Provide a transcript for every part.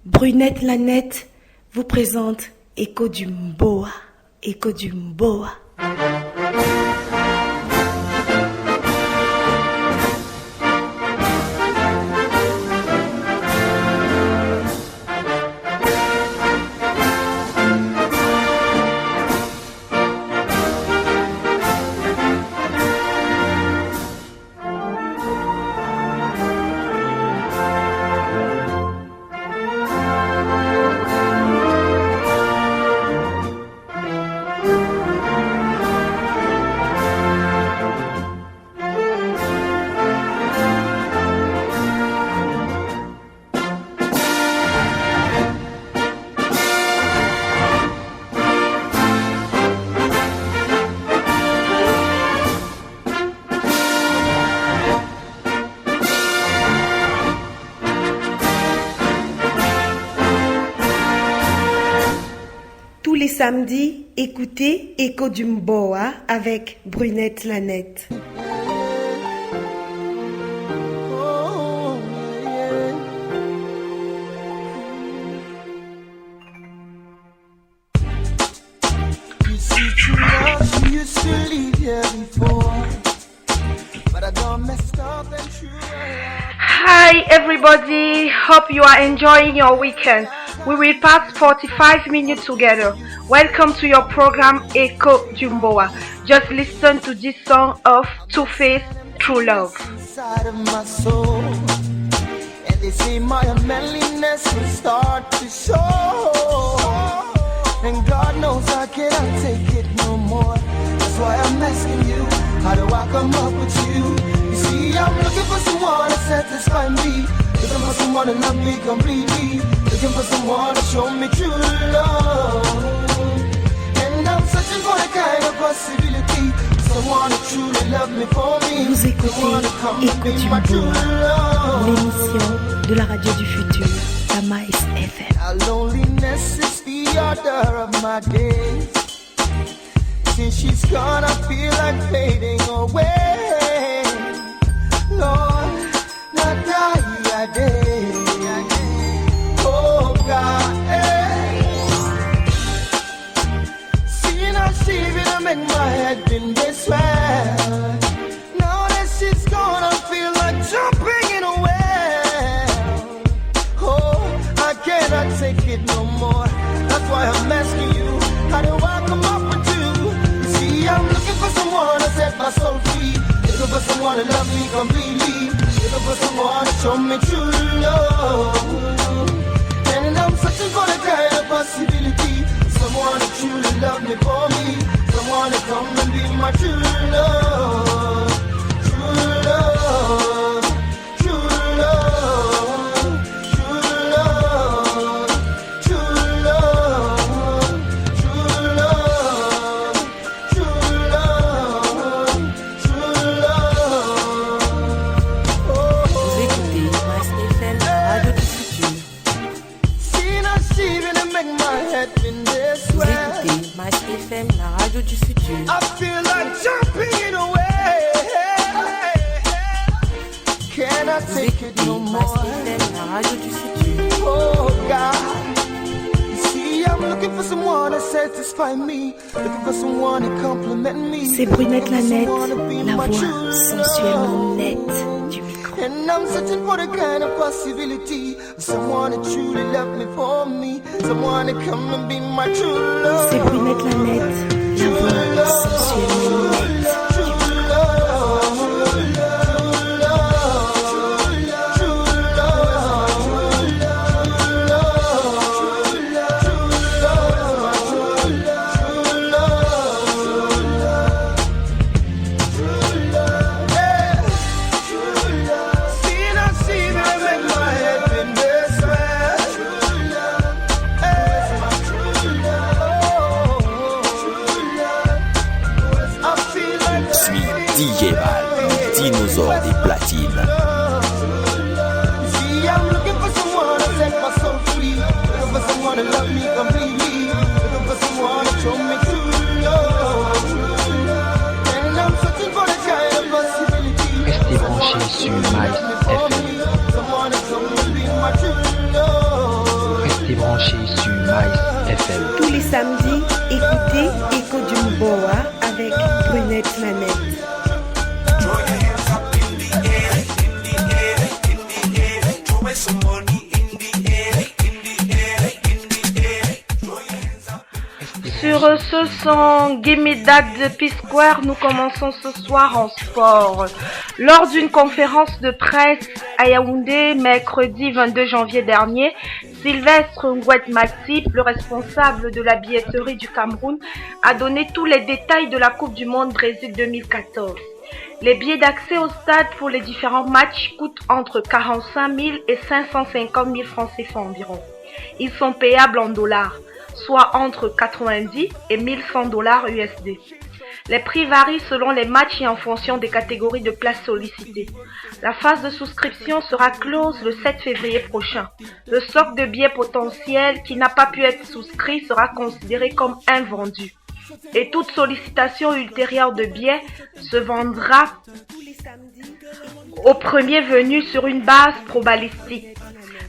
Brunette Lanette vous présente Écho du Mboa. Écho du Mboa. Tous les samedis, écoutez Écho du Mboa avec Brunette Lanette. Hi everybody, hope you are enjoying your weekend. We will pass 45 minutes together. Welcome to your program Écho du Mboa. Just listen to this song of Two Face, True Love. Inside of my soul, and they say my unmanliness will start to show. And God knows I cannot take it no more. That's why I'm asking you, how do I come up with you? You see, I'm looking for someone to satisfy me, looking for someone to love me completely, looking for someone to show me true love. And I'm searching for the kind of possibility, someone to truly love me for me. Vous écoutez Écho du Mboa, l'émission de la radio du futur, Tamaïs FM. Our loneliness is the order of my days. Since she's gone, I feel like fading away. Lord, not die a day. Oh God, seeing how she will make my head in this way. Now that she's gone, I feel like jumping in a well. Oh, I cannot take it no more. That's why I'm asking you, how do I come up with you? You see, I'm looking for someone to set my soul free, looking for someone to love me completely, looking for someone to show me true love. And I'm searching for the kind of possibility, someone to truly love me for me, someone to come and be my true love. True love, true love, true love, true love, true love, true love, true love. Vous écoutez Tamaïs FM, la radio du futur. See now she really make my head in this Vous way. écoutez Tamaïs FM, la radio du futur. I feel like jumping in a way. Can I Vous take it écoutez no Tamaïs more? FM, la radio du futur. Oh God, you see I'm looking for someone to satisfy me, looking for someone to compliment me. C'est Brunette looking for Lanette, someone to be la my voix true sensuellement love. nette du micro. And I'm searching for the kind of possibility, someone to truly love me for me, someone to come and be my true love. C'est Brunette Lanette, la voix sensuellement nette du micro. DJ Val, dinosaure des platines. See, I'm looking for someone to set my soul free, looking for someone to love me completely, looking for someone to show me true love. And I'm searching for the kind of possibility. Restez branchés sur Tamaïs FM. Someone to come and be my true love. branché sur Mice FM. Tous les samedis, écoutez Echo du Mboa avec Brunette Nanette. Sur ce son Gimme That de P-Square, nous commençons ce soir en sport. Lors d'une conférence de presse à Yaoundé, mercredi 22 janvier dernier, Sylvestre Ngouet-Matip, le responsable de la billetterie du Cameroun, a donné tous les détails de la Coupe du Monde Brésil 2014. Les billets d'accès au stade pour les différents matchs coûtent entre 45 000 et 550 000 francs CFA environ. Ils sont payables en dollars, soit entre 90 et 1100 dollars USD. Les prix varient selon les matchs et en fonction des catégories de places sollicitées. La phase de souscription sera close le 7 février prochain. Le stock de billets potentiels qui n'a pas pu être souscrit sera considéré comme invendu. Et toute sollicitation ultérieure de billets se vendra au premier venu sur une base probabilistique,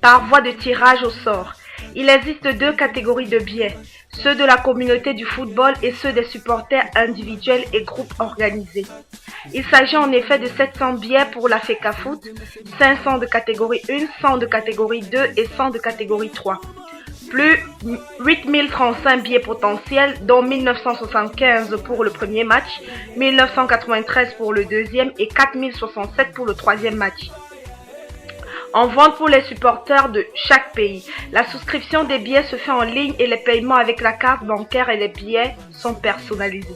par voie de tirage au sort. Il existe deux catégories de billets, ceux de la communauté du football et ceux des supporters individuels et groupes organisés. Il s'agit en effet de 700 billets pour la FECAFOOT, 500 de catégorie 1, 100 de catégorie 2 et 100 de catégorie 3. Plus 8035 billets potentiels, dont 1975 pour le premier match, 1993 pour le deuxième et 4067 pour le troisième match. En vente pour les supporters de chaque pays. La souscription des billets se fait en ligne et les paiements avec la carte bancaire et les billets sont personnalisés.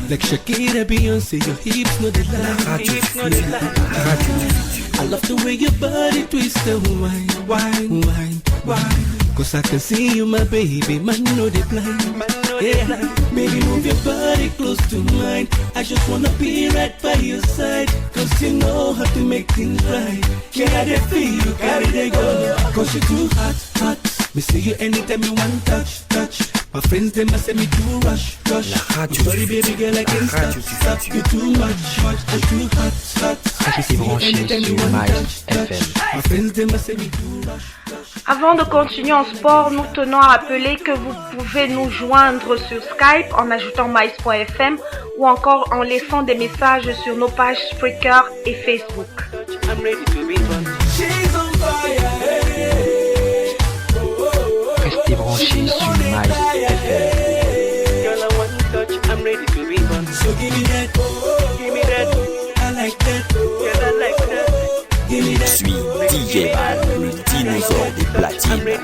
Like Shakira, Beyoncé, your hips know the lie. I love the way your body twists and wine. Cause I can see you, my baby, man, know the blind. Yeah, baby, move your body close to mine. I just wanna be right by your side. Cause you know how to make things right. Yeah, I feel you, carry the go. Cause you're too hot. Me see you anytime you want touch. My friends, they must say me too rush. Sorry, baby girl, I can't stop. You too much, I'm too hot. Restez branchés sur Mice FM. My friends, they must say me too rush. Avant de continuer en sport, nous tenons à rappeler que vous pouvez nous joindre sur Skype en ajoutant mice.fm ou encore en laissant des messages sur nos pages Spreaker et Facebook. Restez branchés sur Mice FM. Je suis DJ Val, le dinosaure des platines.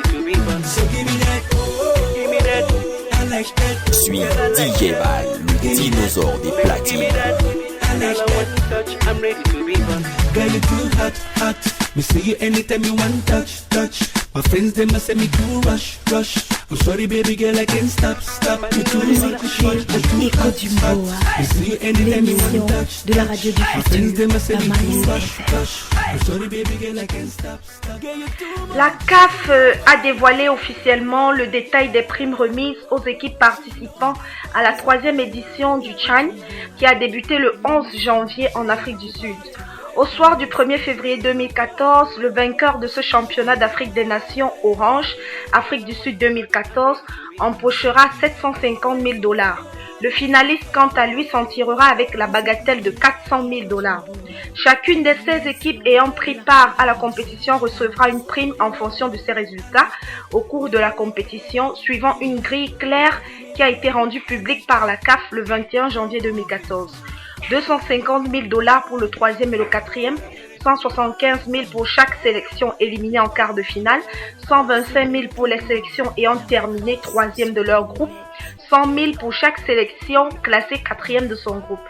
Je suis DJ Val, le dinosaure des platines. Girl, you too hot. Me see you anytime you want touch. My friends, they must say me too rush. I'm sorry, baby girl, I can't stop. You too much, Echo du Mboa, me see you anytime you l'émission want touch. de la radio du My friends, they futur, must say la me too Mice rush. FM. I'm sorry, baby girl, I can't stop. Girl, you too much. La CAF a dévoilé officiellement le détail des primes remises aux équipes participant à la 3e édition du Chan qui a débuté le 11 janvier en Afrique du Sud. Au soir du 1er février 2014, le vainqueur de ce championnat d'Afrique des Nations Orange, Afrique du Sud 2014, empochera 750 000 $. Le finaliste, quant à lui, s'en tirera avec la bagatelle de 400 000 $. Chacune des 16 équipes ayant pris part à la compétition recevra une prime en fonction de ses résultats au cours de la compétition, suivant une grille claire qui a été rendue publique par la CAF le 21 janvier 2014. 250 000 $ pour le 3e et le 4e, 175 000 pour chaque sélection éliminée en quart de finale, 125 000 pour les sélections ayant terminé 3e de leur groupe, 100 000 pour chaque sélection classée 4e de son groupe.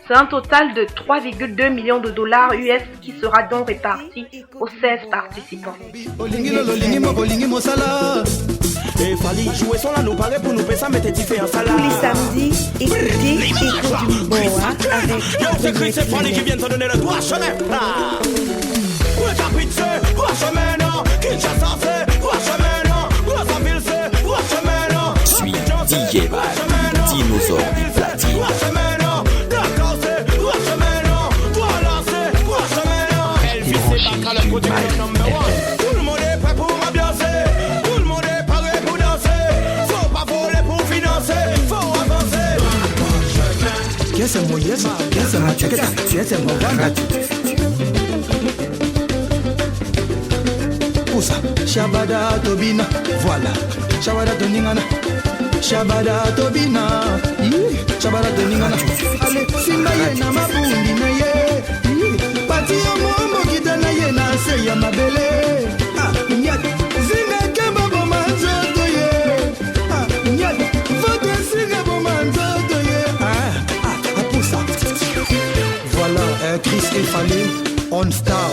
C'est un total de 3,2 millions de $ US qui sera donc réparti aux 16 participants. Tous les samedis, écoutez Echo du Mboa avec Brunette Nanette. Je dinosaures des platines. Restez branchés sur Miles FM. Tout le monde est prêt pour ambiancer. Tout le monde est paré pour danser. Faut pas voler pour financer. Faut avancer. Yes, moi, yes, yes, moi, check it out. Yes, moi, Poussa, Shabada Tobina, voilà. Shabada Toningana, Shabada Tobina, Shabada Toningana. Allez, Simba Yena, ma boundi na ye. Pati Omo, Gita na ye, na se ya ma belle. Ah, Nyat, Zina Kamba Bomanzo Toye. Ah, Nyat, votre Siga Bomanzo Toye. Ah, Poussa. Voilà, Chris Effalé, On Star.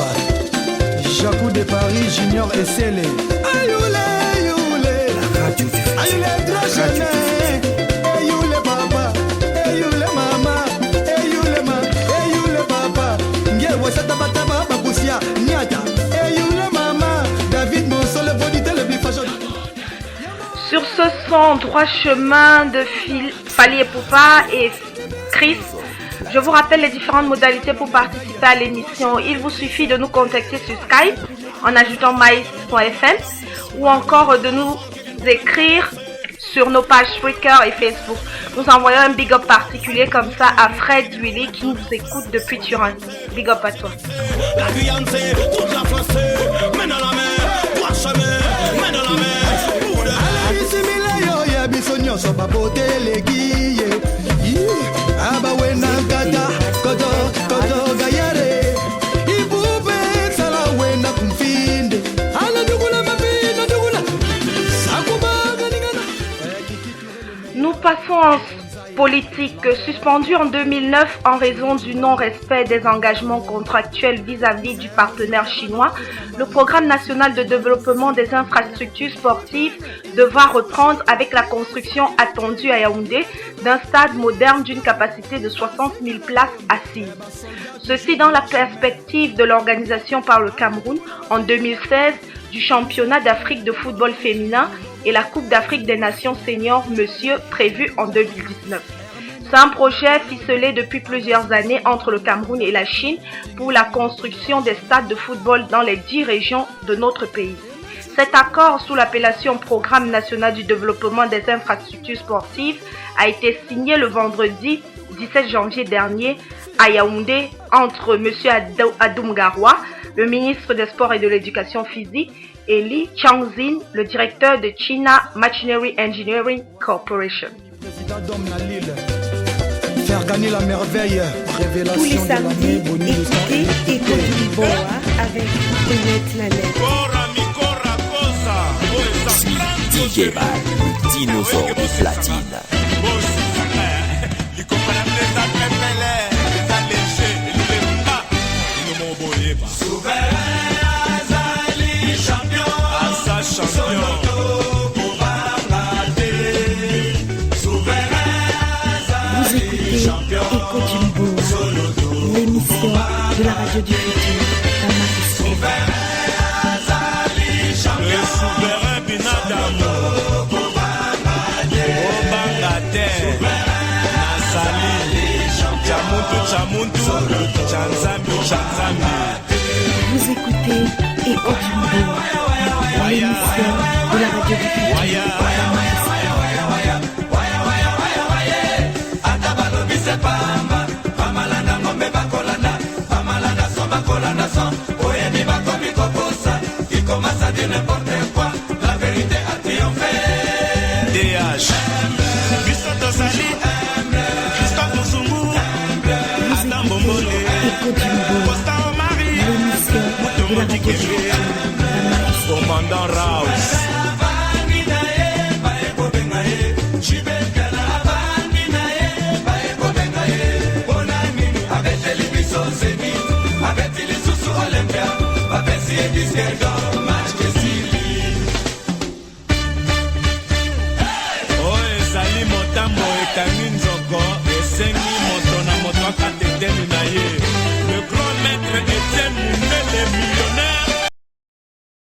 Jacou de Paris, Junior et Célé. Ayoule, ayoule, ayoule, drachane. Ayoule, papa, ayoule, mama, ayoule, ma, ayoule, papa. Nge, wasata bataba, babusia, niata. Ayoule, mama, David Monsole, vodite le bifachon. Sur ce son, 3 chemins de Fally Ipupa et Chris. Je vous rappelle les différentes modalités pour participer à l'émission. Il vous suffit de nous contacter sur Skype en ajoutant mice.fm ou encore de nous écrire sur nos pages Twitter et Facebook. Nous envoyons un big up particulier comme ça à Fred Willy qui nous écoute depuis Turin. Big up à toi. La Guyane, c'est toute la France, mène dans la mer, 3 chemins, mène dans la mer. Allez, ici, Milayo, ya bisogno, so papote les guilles. Aba wena kata, koto gayare. Ibupe sala wena kumfinde. Ala dugula mabina dugula. Sakuba ganingana. Nous passons en politique. Suspendu en 2009 en raison du non-respect des engagements contractuels vis-à-vis du partenaire chinois, le programme national de développement des infrastructures sportives devra reprendre avec la construction attendue à Yaoundé d'un stade moderne d'une capacité de 60 000 places assises. Ceci dans la perspective de l'organisation par le Cameroun en 2016 du championnat d'Afrique de football féminin et la Coupe d'Afrique des Nations seniors Monsieur prévue en 2019. C'est un projet ficelé depuis plusieurs années entre le Cameroun et la Chine pour la construction des stades de football dans les 10 régions de notre pays. Cet accord sous l'appellation Programme national du développement des infrastructures sportives a été signé le vendredi 17 janvier dernier à Yaoundé entre M. Adoumgaroua, le ministre des Sports et de l'Éducation physique, et Li Changxin, le directeur de China Machinery Engineering Corporation. Faire gagner la merveille, révélation Tous les de l'année, samedis, Bonnie écoutez Écho du Boa avec Brunette Nanette. DJ Bal, le dinosaure des platines. Vous écoutez Écho du Boa, l'émission de la radio du futur, dans ma Le souverain Binadamu, Obangate, Nasali, Chamuntu, Chanzambi. Vous écoutez Écho du Boa, l'émission de la radio du futur, dans ma DH, Bisoto Sali, Christophe Moussumou, Adam Bombole, Écho du Boa, Costa Omari, l'émission de la radio du futur, dans ma Commandant Raus. Avec les bisons, c'est mis. Avec les sous-sous Olympia. Avec les disques